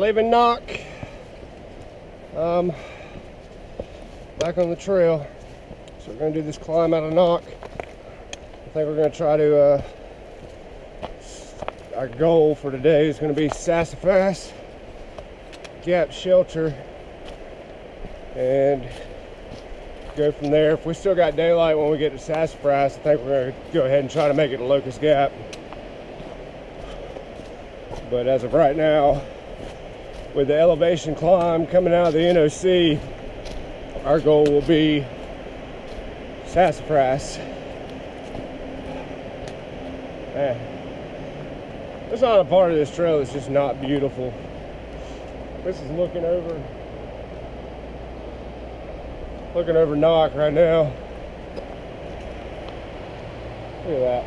leaving Knock. Back on the trail. So we're gonna do this climb out of Knock. I think we're gonna try to, our goal for today is gonna be Sassafras Gap Shelter and go from there. If we still got daylight when we get to Sassafras, I think we're gonna go ahead and try to make it to Locust Gap. But as of right now, with the elevation climb coming out of the NOC, our goal will be Sassafras. Man, there's not a part of this trail that's just not beautiful. This is looking over Knock right now. Look at that.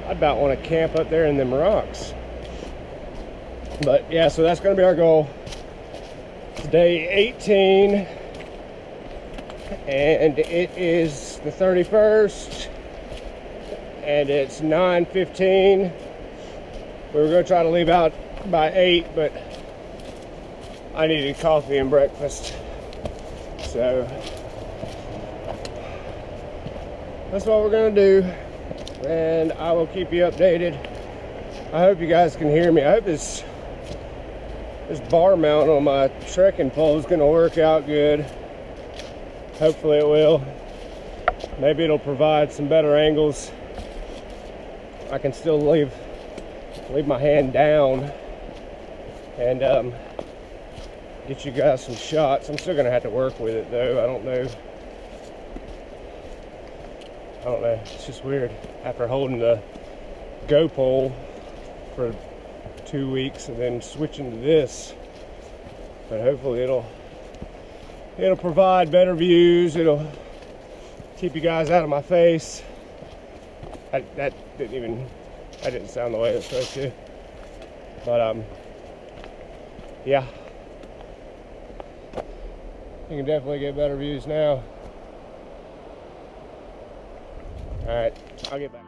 I about want to camp up there in them rocks. But yeah, so that's going to be our goal. It's day 18 and it is the 31st and it's 9:15. We were going to try to leave out by 8, but I needed coffee and breakfast, so that's what we're going to do, and I will keep you updated. I hope you guys can hear me. I hope this bar mount on my trekking pole is going to work out good. Hopefully it will. Maybe it'll provide some better angles. I can still leave my hand down and get you guys some shots. I'm still going to have to work with it though. I don't know. It's just weird after holding the Go pole for 2 weeks and then switching to this, but hopefully it'll provide better views. It'll keep you guys out of my face. That didn't sound the way it was supposed to, but yeah, you can definitely get better views now. All right, I'll get back.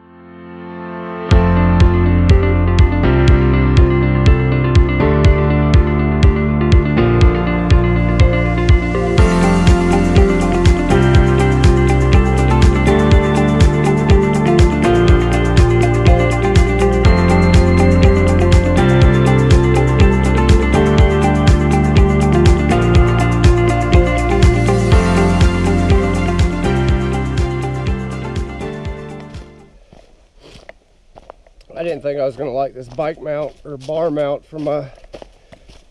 I didn't think I was going to like this bike mount or bar mount for my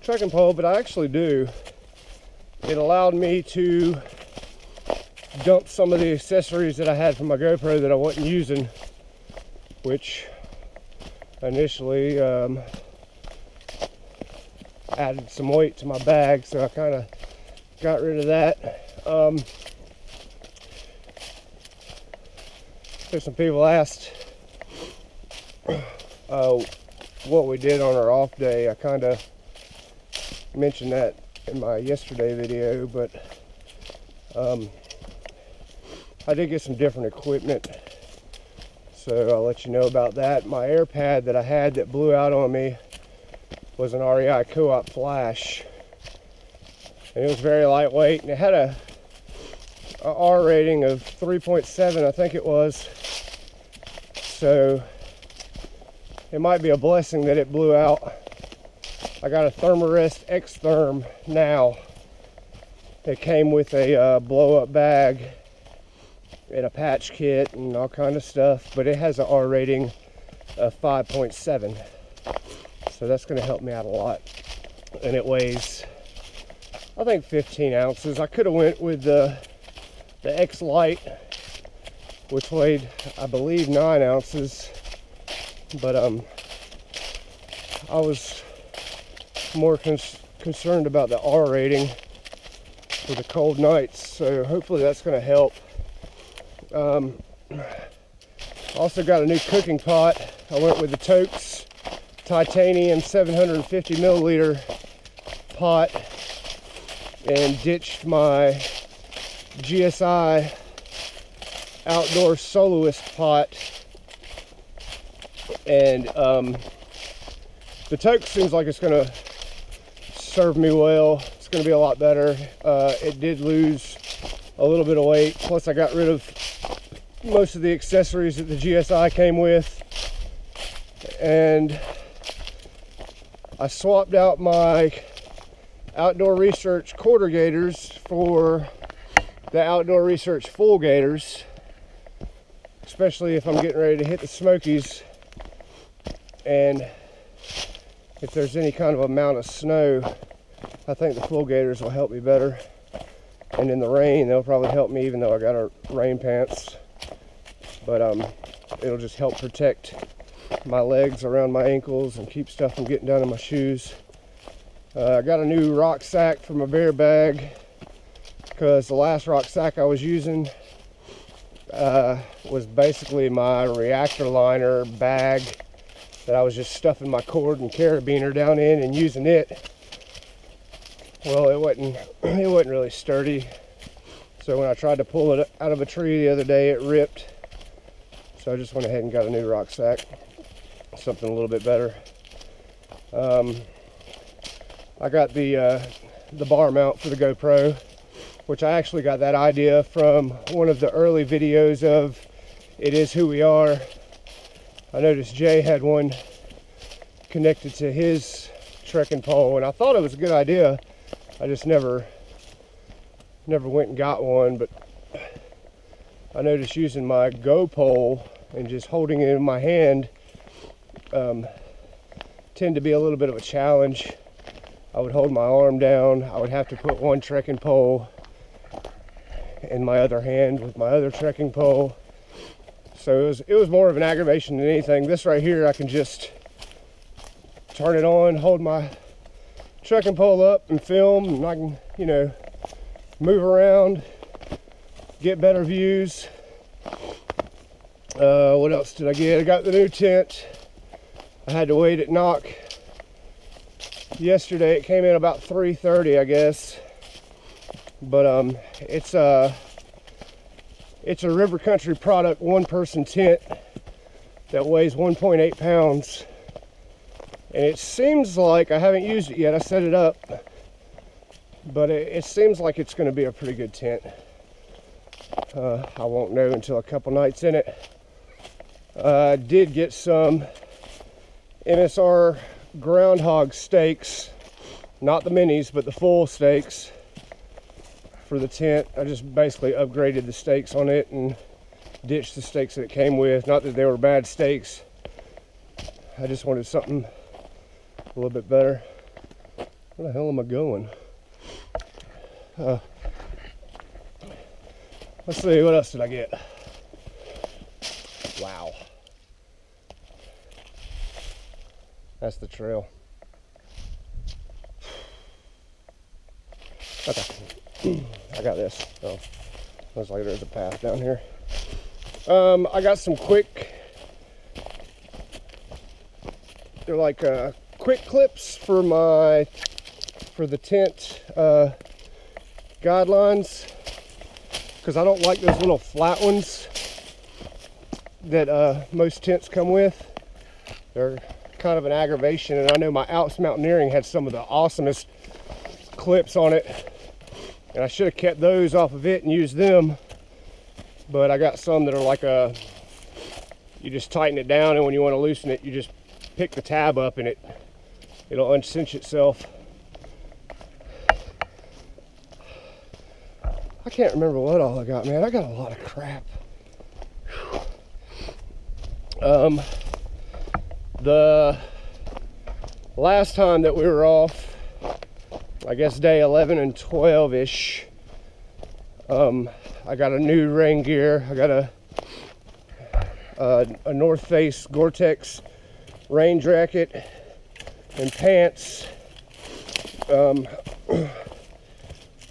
trekking pole, but I actually do. It allowed me to dump some of the accessories that I had from my GoPro that I wasn't using, which initially added some weight to my bag, so I kind of got rid of that. There's some people asked what we did on our off day. I kind of mentioned that in my yesterday video, but I did get some different equipment, so I'll let you know about that. My air pad that I had that blew out on me was an REI Co-op Flash, and it was very lightweight, and it had a R rating of 3.7, I think it was, so it might be a blessing that it blew out. I got a Thermarest X-Therm now. It came with a blow-up bag and a patch kit and all kind of stuff, but it has an R rating of 5.7, so that's going to help me out a lot. And it weighs, I think, 15 ounces. I could have went with the X-Lite, which weighed, I believe, 9 ounces. But I was more concerned about the R rating for the cold nights, so hopefully that's going to help. Also got a new cooking pot. I went with the Totes titanium 750 milliliter pot and ditched my GSI outdoor soloist pot, and The toque seems like it's gonna serve me well. It's gonna be a lot better. It did lose a little bit of weight. Plus I got rid of most of the accessories that the GSI came with. And I swapped out my Outdoor Research quarter gaiters for the Outdoor Research full gaiters, especially if I'm getting ready to hit the Smokies and if there's any kind of amount of snow. I think the full gaiters will help me better, and in the rain they'll probably help me, even though I got a rain pants, but it'll just help protect my legs around my ankles and keep stuff from getting down in my shoes. I got a new rucksack for my bear bag, because the last rucksack I was using was basically my reactor liner bag that I was just stuffing my cord and carabiner down in and using it. Well, it wasn't really sturdy, so when I tried to pull it out of a tree the other day, it ripped. So I just went ahead and got a new rucksack, something a little bit better. I got the bar mount for the GoPro, which I actually got that idea from one of the early videos of It Is Who We Are. I noticed Jay had one connected to his trekking pole, and I thought it was a good idea. I just never went and got one, but I noticed using my Go pole and just holding it in my hand tend to be a little bit of a challenge. I would hold my arm down. I would have to put one trekking pole in my other hand with my other trekking pole. So it was more of an aggravation than anything. This right here, I can just turn it on, hold my trekking pole up and film, and I can, you know, move around, get better views. What else did I get? I got the new tent. I had to wait at knock yesterday. It came in about 3:30, I guess. But it's a River Country product, one-person tent that weighs 1.8 pounds. And it seems like, I haven't used it yet, I set it up, but it seems like it's going to be a pretty good tent. I won't know until a couple nights in it. I did get some MSR groundhog stakes, not the minis, but the full stakes for the tent. I just basically upgraded the stakes on it and ditched the stakes that it came with. Not that they were bad stakes, I just wanted something a little bit better. Where the hell am I going? Let's see, what else did I get? Wow. That's the trail. Okay. I got this. Oh, looks like there's a path down here. I got some quick, they're like quick clips for the tent guidelines, because I don't like those little flat ones that most tents come with. They're kind of an aggravation, and I know my Alps Mountaineering had some of the awesomest clips on it, and I should have kept those off of it and used them. But I got some that are like you just tighten it down, and when you want to loosen it, you just pick the tab up and it'll uncinch itself. I can't remember what all I got, man. I got a lot of crap. The last time that we were off, I guess day 11 and 12-ish, I got a new rain gear. I got a North Face Gore-Tex rain jacket and pants. I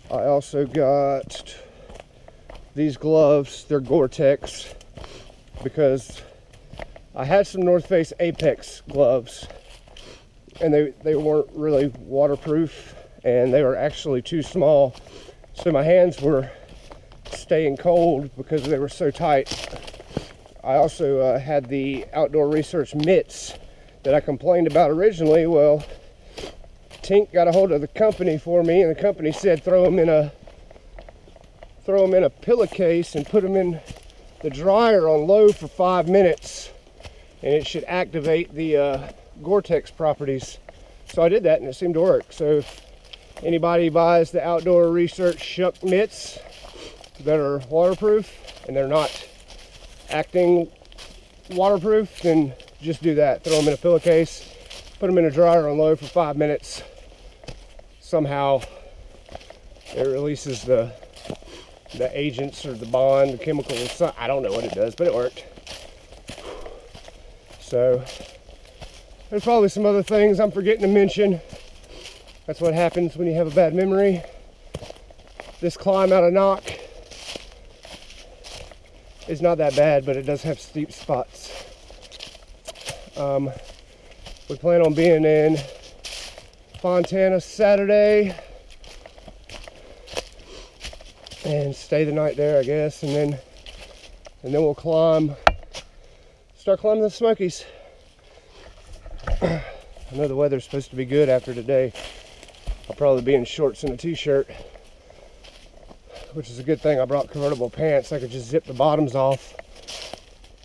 also got these gloves. They're Gore-Tex, because I had some North Face Apex gloves, and they weren't really waterproof, and they were actually too small, so my hands were staying cold because they were so tight. I also had the Outdoor Research mitts that I complained about originally, well, Tink got a hold of the company for me, and the company said throw them in a pillowcase and put them in the dryer on low for 5 minutes, and it should activate the Gore-Tex properties. So I did that, and it seemed to work. So if anybody buys the Outdoor Research Shuck mitts that are waterproof and they're not acting waterproof, then just do that. Throw them in a pillowcase, put them in a dryer on low for 5 minutes. Somehow it releases the agents or the bond, the chemicals. I don't know what it does, but it worked. So there's probably some other things I'm forgetting to mention. That's what happens when you have a bad memory. This climb out of Knock is not that bad, but it does have steep spots. We plan on being in Fontana Saturday and stay the night there, I guess, and then we'll start climbing the Smokies. I know the weather's supposed to be good after today. I'll probably be in shorts and a t-shirt, which is a good thing. I brought convertible pants. I could just zip the bottoms off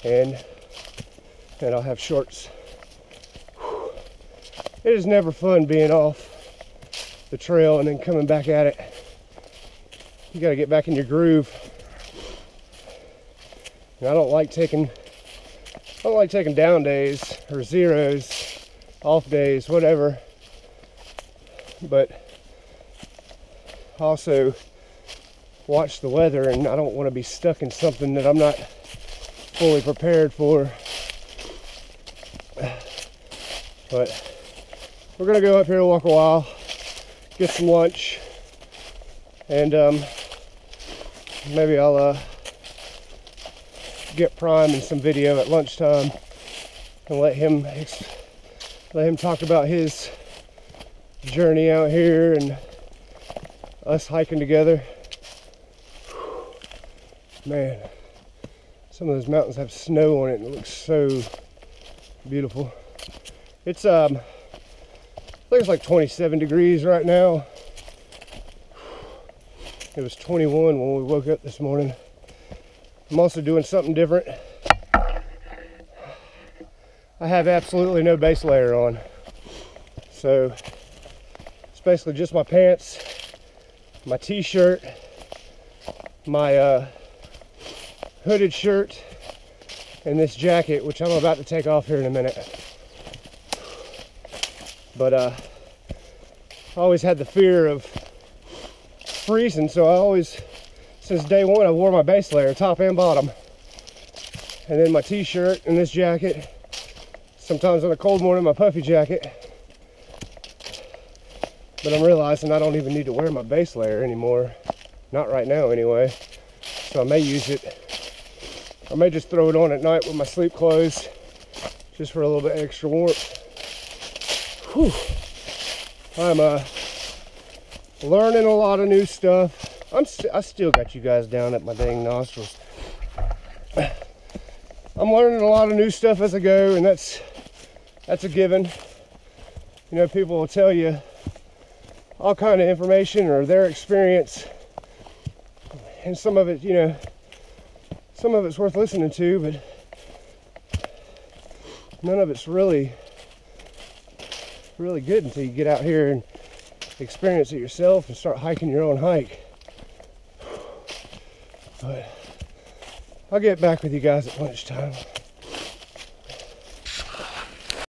and I'll have shorts. Whew. It is never fun being off the trail and then coming back at it. You got to get back in your groove. And I don't like taking down days or zeros, off days, whatever. But also watch the weather, and I don't want to be stuck in something that I'm not fully prepared for. But we're gonna go up here and walk a while, get some lunch, and maybe I'll get Prime in some video at lunchtime and let him talk about his journey out here and us hiking together. Man, some of those mountains have snow on it and it looks so beautiful. It's I think it's like 27 degrees right now. It was 21 when we woke up this morning. I'm also doing something different. I have absolutely no base layer on. So it's basically just my pants, my t-shirt, my hooded shirt, and this jacket, which I'm about to take off here in a minute. But I always had the fear of freezing, so I always, since day one, I wore my base layer, top and bottom. And then my t-shirt and this jacket. Sometimes on a cold morning, my puffy jacket. But I'm realizing I don't even need to wear my base layer anymore. Not right now, anyway. So I may use it. I may just throw it on at night with my sleep clothes, just for a little bit extra warmth. Whew. I'm learning a lot of new stuff. I still got you guys down at my dang nostrils. I'm learning a lot of new stuff as I go, and that's a given. You know, people will tell you all kind of information or their experience, and some of it, you know, some of it's worth listening to, but none of it's really good until you get out here and experience it yourself and start hiking your own hike. But I'll get back with you guys at lunchtime.